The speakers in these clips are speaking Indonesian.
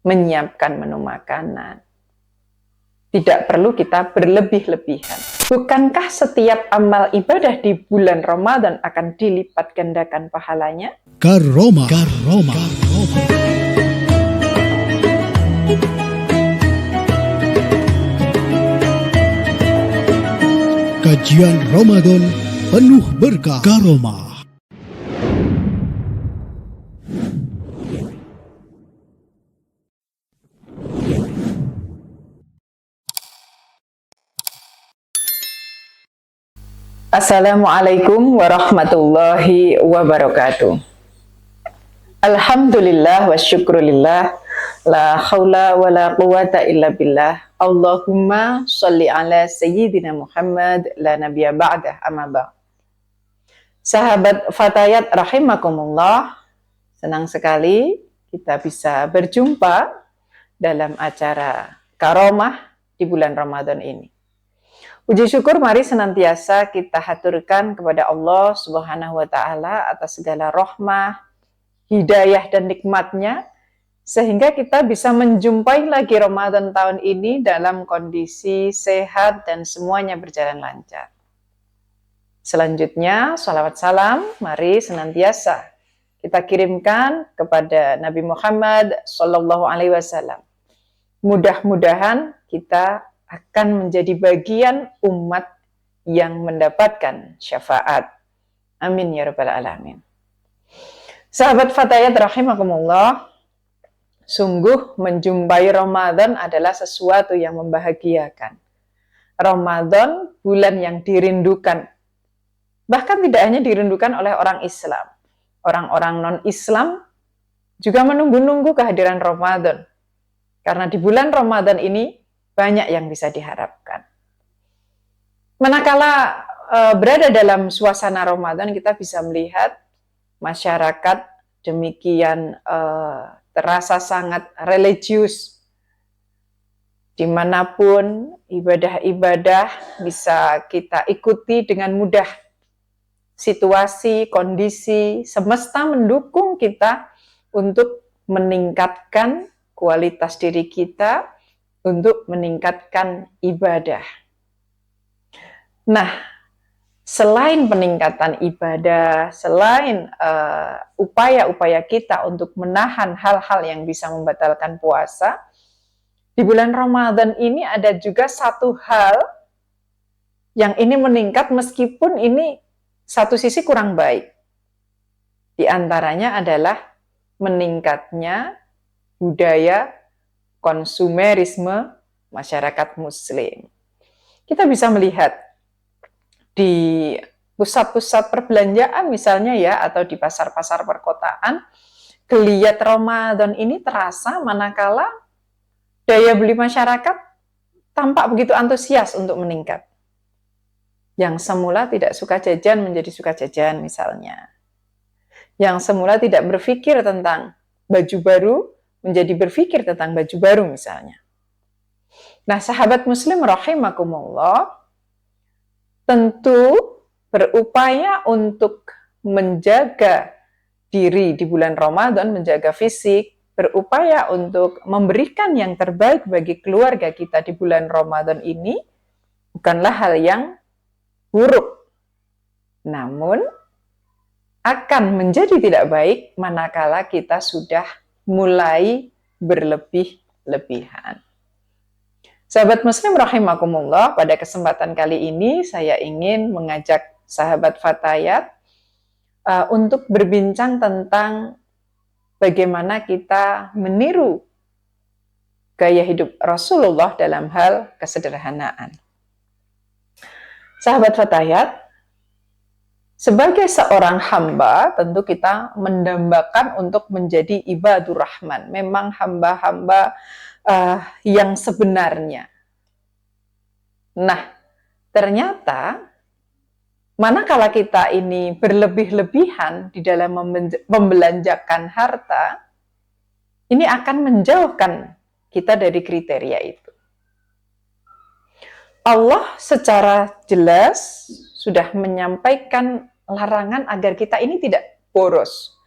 menyiapkan menu makanan. Tidak perlu kita berlebih-lebihan. Bukankah setiap amal ibadah di bulan Ramadan akan dilipat gandakan pahalanya? Karoma. Kajian Ramadan penuh berkah. Karoma. Assalamualaikum warahmatullahi wabarakatuh. Alhamdulillah wa syukrulillah, la haula wa la quwata illa billah. Allahumma sholli ala sayyidina Muhammad la nabiyya ba'dah, amma ba'd. Sahabat Fatayat rahimakumullah, senang sekali kita bisa berjumpa dalam acara Karomah di bulan Ramadan ini. Puji syukur mari senantiasa kita haturkan kepada Allah Subhanahu wa Ta'ala atas segala rahmah, hidayah dan nikmatnya, sehingga kita bisa menjumpai lagi Ramadan tahun ini dalam kondisi sehat dan semuanya berjalan lancar. Selanjutnya, sholawat salam mari senantiasa kita kirimkan kepada Nabi Muhammad SAW. Mudah-mudahan kita akan menjadi bagian umat yang mendapatkan syafaat. Amin ya rabbal alamin. Sahabat Fatayat rahimakumullah, sungguh menjumpai Ramadan adalah sesuatu yang membahagiakan. Ramadan bulan yang dirindukan. Bahkan tidak hanya dirindukan oleh orang Islam. Orang-orang non-Islam juga menunggu-nunggu kehadiran Ramadan. Karena di bulan Ramadan ini banyak yang bisa diharapkan. Manakala berada dalam suasana Ramadan, kita bisa melihat masyarakat demikian terasa sangat religius. Dimanapun ibadah-ibadah bisa kita ikuti dengan mudah. Situasi, kondisi, semesta mendukung kita untuk meningkatkan kualitas diri kita, untuk meningkatkan ibadah. Nah, selain peningkatan ibadah, selain upaya-upaya kita untuk menahan hal-hal yang bisa membatalkan puasa, di bulan Ramadan ini ada juga satu hal yang ini meningkat meskipun ini satu sisi kurang baik. Di antaranya adalah meningkatnya budaya konsumerisme masyarakat muslim. Kita bisa melihat di pusat-pusat perbelanjaan misalnya ya, atau di pasar-pasar perkotaan, geliat Ramadan ini terasa manakala daya beli masyarakat tampak begitu antusias untuk meningkat. Yang semula tidak suka jajan menjadi suka jajan misalnya. Yang semula tidak berpikir tentang baju baru menjadi berpikir tentang baju baru misalnya. Nah, sahabat muslim rahimakumullah, tentu berupaya untuk menjaga diri di bulan Ramadan, menjaga fisik, berupaya untuk memberikan yang terbaik bagi keluarga kita di bulan Ramadan ini bukanlah hal yang buruk. Namun akan menjadi tidak baik manakala kita sudah mulai berlebih-lebihan. Sahabat muslim rahimakumullah, pada kesempatan kali ini saya ingin mengajak sahabat Fatayat untuk berbincang tentang bagaimana kita meniru gaya hidup Rasulullah dalam hal kesederhanaan. Sahabat Fatayat, sebagai seorang hamba, tentu kita mendambakan untuk menjadi ibadur rahman. Memang hamba-hamba yang sebenarnya. Nah, ternyata manakala kita ini berlebih-lebihan di dalam membelanjakan harta, ini akan menjauhkan kita dari kriteria itu. Allah secara jelas sudah menyampaikan larangan agar kita ini tidak boros.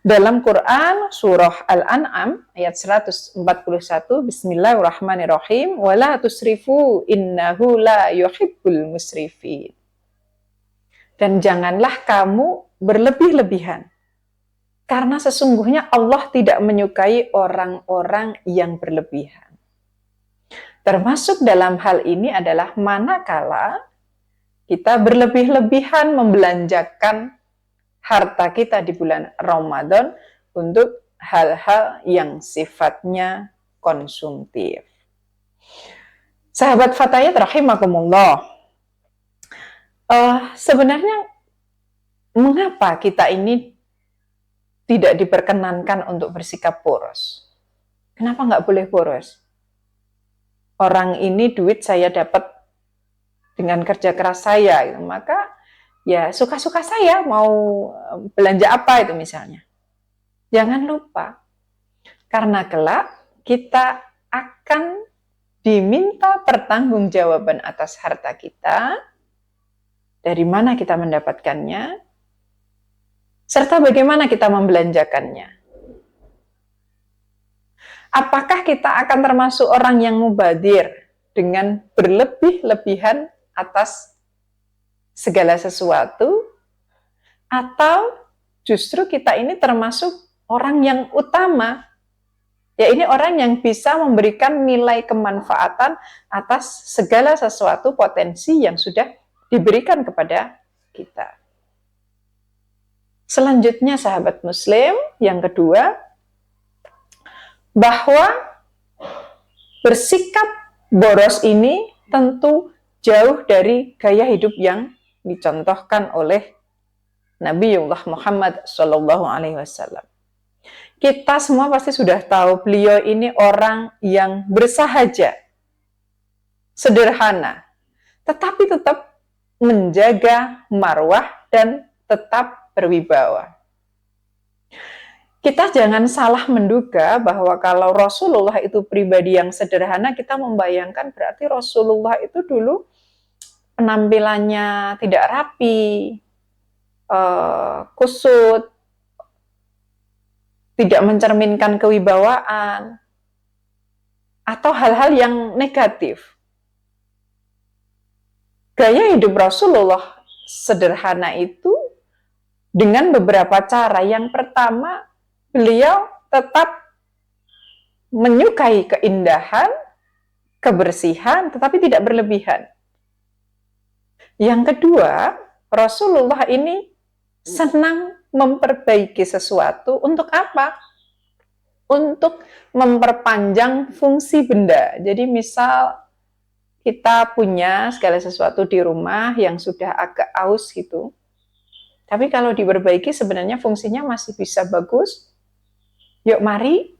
Dalam Quran surah Al-An'am ayat 141, Bismillahirrahmanirrahim, wala tusrifu innahu la yuhibbul musrifin. Dan janganlah kamu berlebih-lebihan, karena sesungguhnya Allah tidak menyukai orang-orang yang berlebihan. Termasuk dalam hal ini adalah manakala kita berlebih-lebihan membelanjakan harta kita di bulan Ramadan untuk hal-hal yang sifatnya konsumtif. Sahabat Fatayat rahimakumullah, sebenarnya mengapa kita ini tidak diperkenankan untuk bersikap boros? Kenapa nggak boleh boros? Orang ini duit saya dapat dengan kerja keras saya, gitu. Maka ya suka-suka saya mau belanja apa itu misalnya. Jangan lupa, karena kelak kita akan diminta pertanggungjawaban atas harta kita, dari mana kita mendapatkannya, serta bagaimana kita membelanjakannya. Apakah kita akan termasuk orang yang mubadir dengan berlebih-lebihan atas segala sesuatu, atau justru kita ini termasuk orang yang utama, ya ini orang yang bisa memberikan nilai kemanfaatan atas segala sesuatu potensi yang sudah diberikan kepada kita. Selanjutnya sahabat muslim, yang kedua, bahwa bersikap boros ini tentu jauh dari gaya hidup yang dicontohkan oleh Nabiullah Muhammad SAW. Kita semua pasti sudah tahu beliau ini orang yang bersahaja, sederhana, tetapi tetap menjaga marwah dan tetap berwibawa. Kita jangan salah menduga bahwa kalau Rasulullah itu pribadi yang sederhana, kita membayangkan berarti Rasulullah itu dulu penampilannya tidak rapi, kusut, tidak mencerminkan kewibawaan, atau hal-hal yang negatif. Gaya hidup Rasulullah sederhana itu dengan beberapa cara. Yang pertama, beliau tetap menyukai keindahan, kebersihan, tetapi tidak berlebihan. Yang kedua, Rasulullah ini senang memperbaiki sesuatu. Untuk apa? Untuk memperpanjang fungsi benda. Jadi misal kita punya segala sesuatu di rumah yang sudah agak aus gitu, tapi kalau diperbaiki sebenarnya fungsinya masih bisa bagus. Yuk mari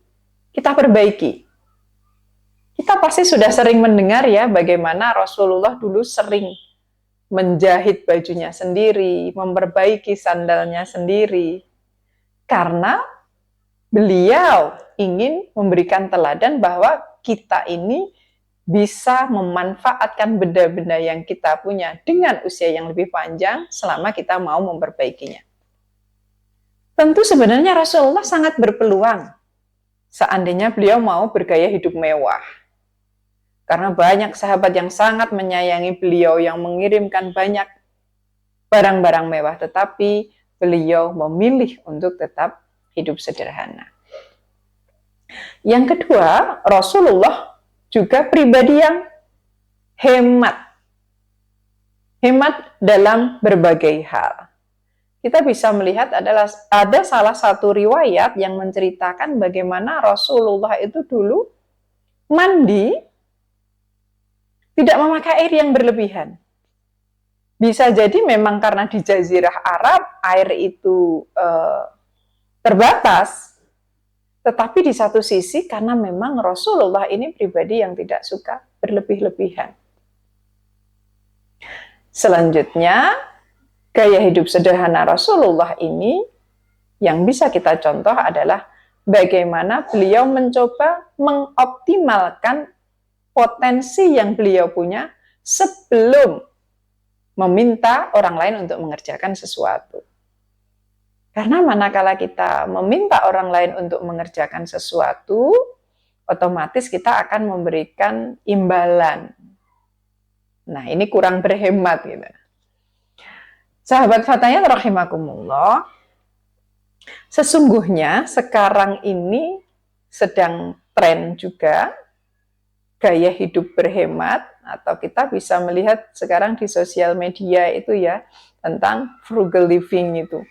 kita perbaiki. Kita pasti sudah sering mendengar ya bagaimana Rasulullah dulu sering menjahit bajunya sendiri, memperbaiki sandalnya sendiri, karena beliau ingin memberikan teladan bahwa kita ini bisa memanfaatkan benda-benda yang kita punya dengan usia yang lebih panjang selama kita mau memperbaikinya. Tentu sebenarnya Rasulullah sangat berpeluang seandainya beliau mau bergaya hidup mewah. Karena banyak sahabat yang sangat menyayangi beliau yang mengirimkan banyak barang-barang mewah, tetapi beliau memilih untuk tetap hidup sederhana. Yang kedua, Rasulullah juga pribadi yang hemat. Hemat dalam berbagai hal. Kita bisa melihat ada salah satu riwayat yang menceritakan bagaimana Rasulullah itu dulu mandi tidak memakai air yang berlebihan. Bisa jadi memang karena di Jazirah Arab air itu terbatas, tetapi di satu sisi karena memang Rasulullah ini pribadi yang tidak suka berlebih-lebihan. Selanjutnya, gaya hidup sederhana Rasulullah ini yang bisa kita contoh adalah bagaimana beliau mencoba mengoptimalkan potensi yang beliau punya sebelum meminta orang lain untuk mengerjakan sesuatu. Karena manakala kita meminta orang lain untuk mengerjakan sesuatu, otomatis kita akan memberikan imbalan. Nah, ini kurang berhemat gitu. Sahabat Fatayat rahimakumullah, sesungguhnya sekarang ini sedang tren juga gaya hidup berhemat, atau kita bisa melihat sekarang di sosial media itu ya, tentang frugal living itu.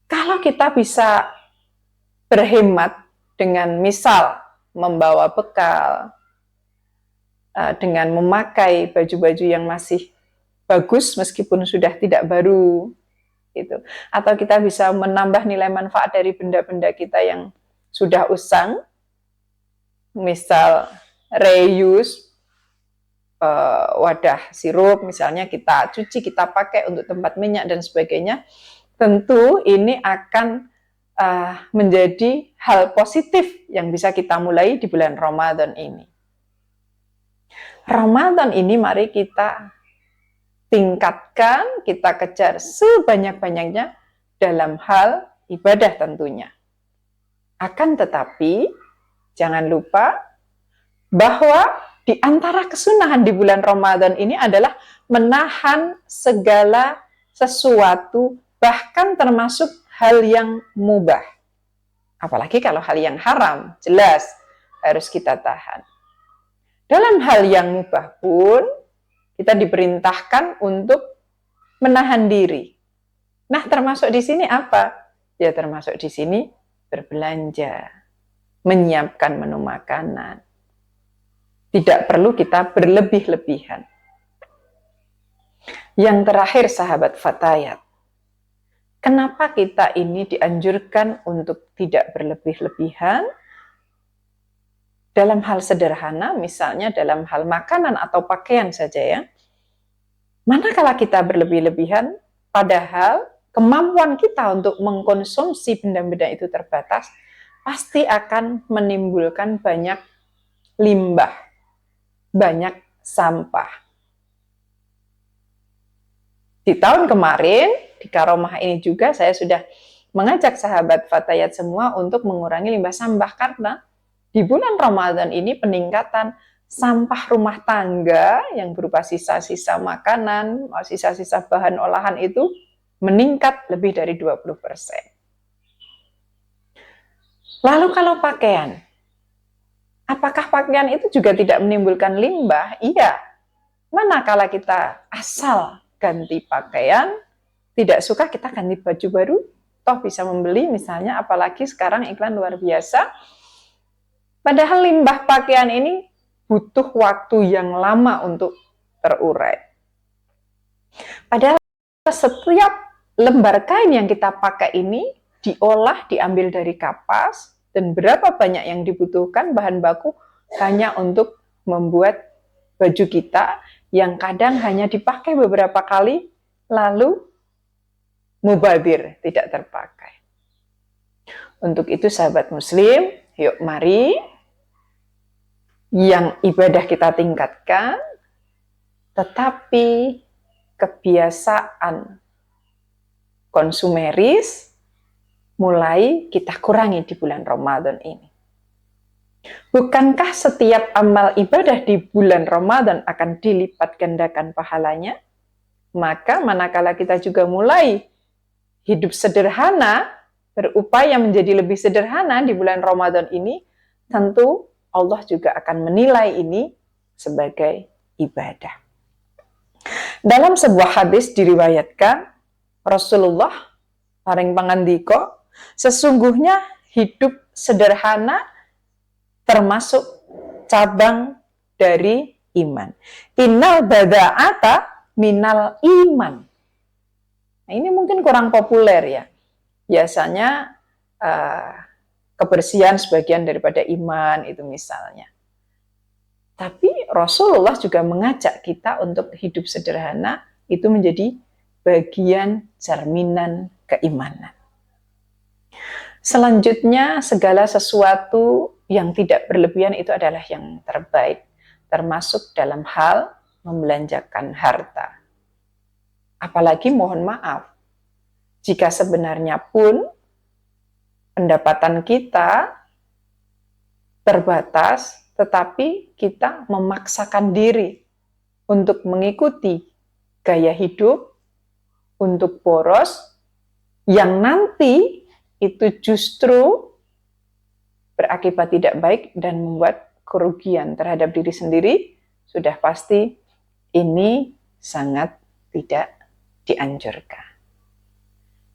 Kalau kita bisa berhemat dengan misal membawa bekal, dengan memakai baju-baju yang masih bagus meskipun sudah tidak baru, gitu. Atau kita bisa menambah nilai manfaat dari benda-benda kita yang sudah usang, misal reuse wadah sirup misalnya kita cuci, kita pakai untuk tempat minyak dan sebagainya. Tentu ini akan menjadi hal positif yang bisa kita mulai di bulan Ramadan ini. Ramadan ini mari kita tingkatkan, kita kejar sebanyak-banyaknya dalam hal ibadah tentunya. Akan tetapi, jangan lupa bahwa di antara kesunahan di bulan Ramadan ini adalah menahan segala sesuatu, bahkan termasuk hal yang mubah. Apalagi kalau hal yang haram, jelas harus kita tahan. Dalam hal yang mubah pun, kita diperintahkan untuk menahan diri. Nah, termasuk di sini apa? Ya, termasuk di sini berbelanja, menyiapkan menu makanan. Tidak perlu kita berlebih-lebihan. Yang terakhir, sahabat Fatayat, kenapa kita ini dianjurkan untuk tidak berlebih-lebihan? Dalam hal sederhana, misalnya dalam hal makanan atau pakaian saja ya. Manakala kita berlebih-lebihan, padahal kemampuan kita untuk mengkonsumsi benda-benda itu terbatas, pasti akan menimbulkan banyak limbah, banyak sampah. Di tahun kemarin, di Karomah ini juga saya sudah mengajak sahabat Fatayat semua untuk mengurangi limbah sampah, karena di bulan Ramadan ini peningkatan sampah rumah tangga yang berupa sisa-sisa makanan, sisa-sisa bahan olahan itu meningkat lebih dari 20%. Lalu kalau pakaian, apakah pakaian itu juga tidak menimbulkan limbah? Iya. Manakala kita asal ganti pakaian, tidak suka kita ganti baju baru, toh bisa membeli misalnya, apalagi sekarang iklan luar biasa. Padahal limbah pakaian ini butuh waktu yang lama untuk terurai. Padahal setiap lembar kain yang kita pakai ini diolah, diambil dari kapas, dan berapa banyak yang dibutuhkan bahan baku hanya untuk membuat baju kita yang kadang hanya dipakai beberapa kali, lalu mubadir, tidak terpakai. Untuk itu sahabat muslim, yuk mari yang ibadah kita tingkatkan, tetapi kebiasaan konsumeris mulai kita kurangi di bulan Ramadan ini. Bukankah setiap amal ibadah di bulan Ramadan akan dilipat gandakan pahalanya? Maka manakala kita juga mulai hidup sederhana, berupaya menjadi lebih sederhana di bulan Ramadan ini, tentu Allah juga akan menilai ini sebagai ibadah. Dalam sebuah hadis diriwayatkan, Rasulullah paring pangandika, sesungguhnya hidup sederhana termasuk cabang dari iman. Innal bada'ata minal iman. Nah, ini mungkin kurang populer ya. Biasanya kebersihan sebagian daripada iman itu misalnya. Tapi Rasulullah juga mengajak kita untuk hidup sederhana, itu menjadi bagian cerminan keimanan. Selanjutnya, segala sesuatu yang tidak berlebihan itu adalah yang terbaik, termasuk dalam hal membelanjakan harta. Apalagi mohon maaf, Jika sebenarnya pun pendapatan kita terbatas, tetapi kita memaksakan diri untuk mengikuti gaya hidup, untuk boros, yang nanti itu justru berakibat tidak baik dan membuat kerugian terhadap diri sendiri, sudah pasti ini sangat tidak dianjurkan.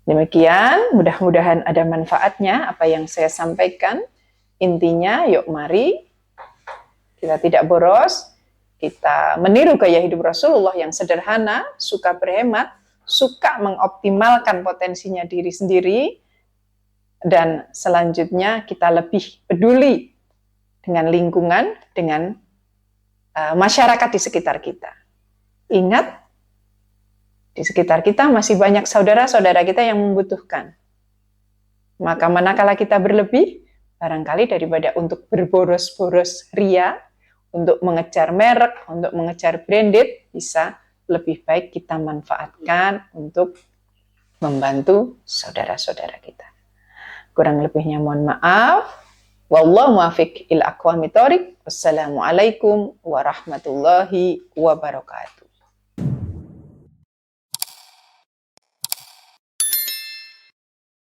Demikian, mudah-mudahan ada manfaatnya apa yang saya sampaikan. Intinya, yuk mari kita tidak boros, kita meniru gaya hidup Rasulullah yang sederhana, suka berhemat, suka mengoptimalkan potensinya diri sendiri, dan selanjutnya kita lebih peduli dengan lingkungan, dengan masyarakat di sekitar kita. Ingat, di sekitar kita masih banyak saudara-saudara kita yang membutuhkan. Maka manakala kita berlebih, barangkali daripada untuk berboros-boros ria, untuk mengejar merek, untuk mengejar branded, bisa lebih baik kita manfaatkan untuk membantu saudara-saudara kita. Kurang lebihnya mohon maaf. Wallahu muwaffiq ila aqwamit thoriq. Wassalamualaikum warahmatullahi wabarakatuh.